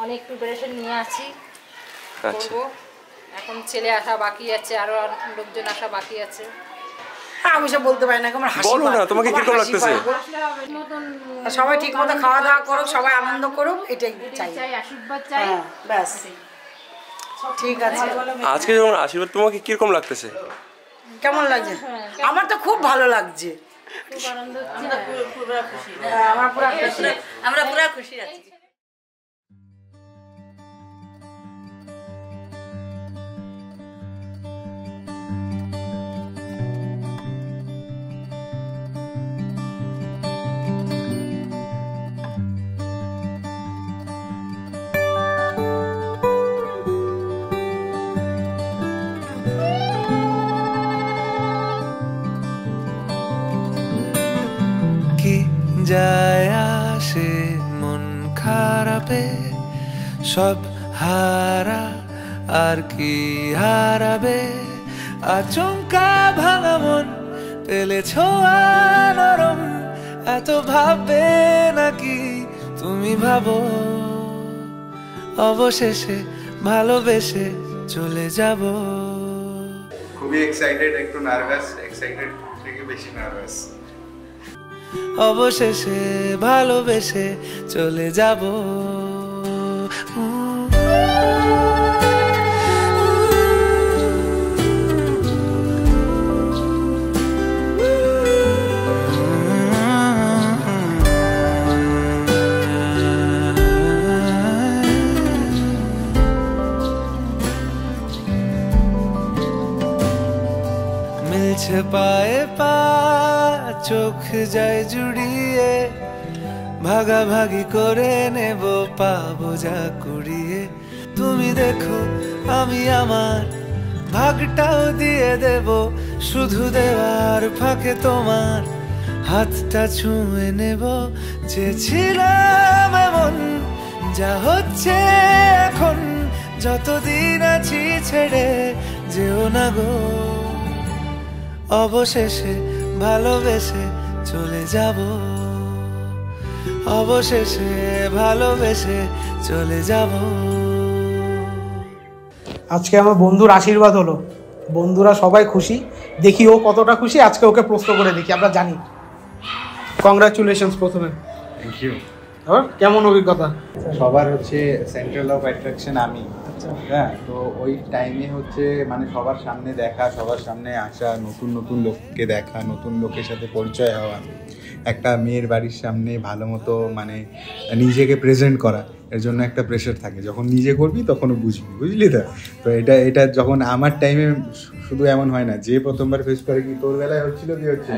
অনেক প্রিপারেশন নিয়ে আছি, করব। এখন ছেলে আসা বাকি আছে, আরো লোকজন আসা বাকি আছে। আমি সব বলতে পারি না, আমার হাসি বলো না, তোমাকে কিরকম লাগতেছে? সবাই ঠিক মতো খাওয়া দাওয়া করুক, সবাই আনন্দ করুক, এটাই চাই, আশীর্বাদ চাই, ব্যাস। ঠিক আছে। আজকে যখন আশীর্বাদ, তোমাকে কিরকম লাগতেছে? কেমন লাগছে? আমার তো খুব ভালো লাগছে, খুব আনন্দ হচ্ছে, আমরা পুরো খুশি আছি। যায় আসে মন খারাপে, সব হারা আর কি হারাবে, আচমকা ভাঙা মন পেলে ছোঁয়া নরম, এত ভাববে নাকি তুমি ভাবো, অবশেষে ভালোবেসে চলে যাব। খুবই এক্সাইটেড, একটু নার্ভাস, এক্সাইটেড থেকে বেশি নার্ভাস। অবশেষে ভালোবেসে চলে যাব। মিলছে পায়ে পা, চোখ যায় জুড়িয়ে, ভাগাভাগি করে নেব পাবো যা কুড়িয়ে। তুমি দেখো আমি আমার ভাগটাও দিয়ে দেব, শুধু দেওয়ার ফাঁকে তোমার হাতটা ছুঁয়ে নেব। চেয়েছিলাম এমন, যা হচ্ছে এখন, যতদিন আছি ছেড়ে যেও না গো, অবশেষে ভালোবেসে চলে যাব, অবশেষে ভালোবেসে চলে যাব। আজকে আমার বন্ধুর আশীর্বাদ হলো, বন্ধুরা সবাই খুশি, দেখি ও কতটা খুশি। আজকে ওকে প্রশ্ন করে দেখি, আমরা জানি। কংগ্রাচুলেশনস প্রথমে। Thank you. কেমন অভিজ্ঞতা? সবার হচ্ছে সেন্ট্রাল অফ অ্যাট্রাকশন আমি, হ্যাঁ। তো ওই টাইমে হচ্ছে মানে সবার সামনে দেখা, সবার সামনে আসা, নতুন নতুন লোককে দেখা, নতুন লোকের সাথে পরিচয় হওয়া, একটা মেয়ের বাড়ির সামনে ভালো মতো মানে নিজেকে প্রেজেন্ট করা, এর জন্য একটা প্রেশার থাকে। যখন নিজে করবি তখনও বুঝবি, বুঝলি তো? তো এটা যখন আমার টাইমে শুধু এমন হয় না যে প্রথমবার ফেস করে, কি তোর বেলায় হচ্ছিল কি হচ্ছিল,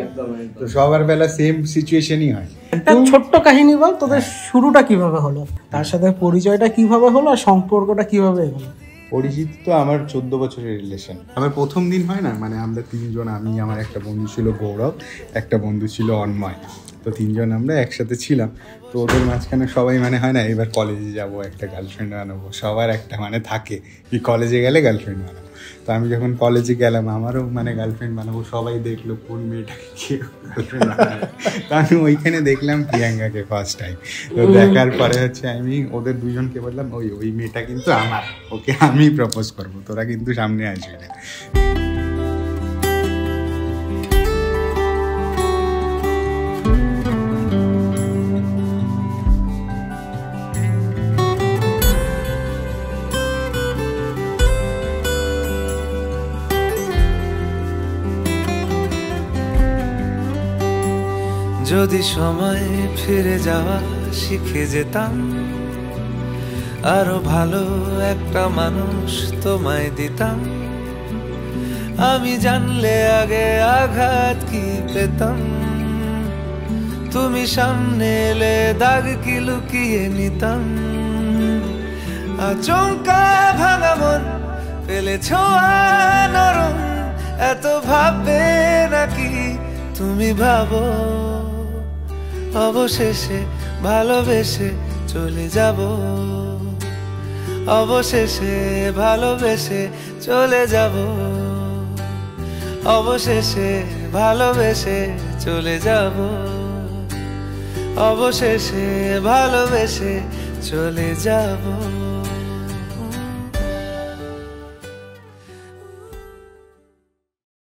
তো সবার বেলা সেম সিচুয়েশনই হয়। একটা ছোট্ট কাহিনী বল, তোদের শুরুটা কিভাবে হলো, তার সাথে পরিচয়টা কিভাবে হলো, আর সম্পর্কটা কিভাবে হলো? পরিচিত তো আমার 14 বছরের রিলেশন। আমার প্রথম দিন হয় না, মানে আমরা তিনজন, আমি, আমার একটা বন্ধু ছিল গৌরব, একটা বন্ধু ছিল অন্ময়, তো তিনজন আমরা একসাথে ছিলাম। তো ওদের মাঝখানে সবাই মানে হয় না, এবার কলেজে যাব, একটা গার্লফ্রেন্ড বানাবো, সবার একটা মানে থাকে কি কলেজে গেলে গার্লফ্রেন্ড বানাবো। তো আমি যখন কলেজে গেলাম, আমারও মানে গার্লফ্রেন্ড বানাবো, সবাই দেখলো কোন মেয়েটাকে কে গার্লফ্রেন্ড বানাবো। তো আমি ওইখানে দেখলাম প্রিয়াঙ্কাকে ফার্স্ট টাইম। তো দেখার পরে হচ্ছে আমি ওদের দুজনকে বললাম, ওই মেয়েটা কিন্তু আমার, ওকে আমি প্রপোজ করবো, তোরা কিন্তু সামনে আসবি না। যদি সময় ফিরে যাওয়া শিখে যেতাম, আরো ভালো একটা মানুষ তোমায় দিতাম, আমি জানলে আগে আঘাত কি পেতাম, তুমি সামনে এলে দাগ কি লুকিয়ে নিতাম, আচমকা ভাঙা মন পেলে ছোঁয়া নরম, এত ভাববে নাকি তুমি ভাবো, অবশেষে ভালোবেসে চলে যাব, অবশেষে ভালোবেসে চলে যাব, অবশেষে ভালোবেসে চলে যাব, অবশেষে ভালোবেসে চলে যাব।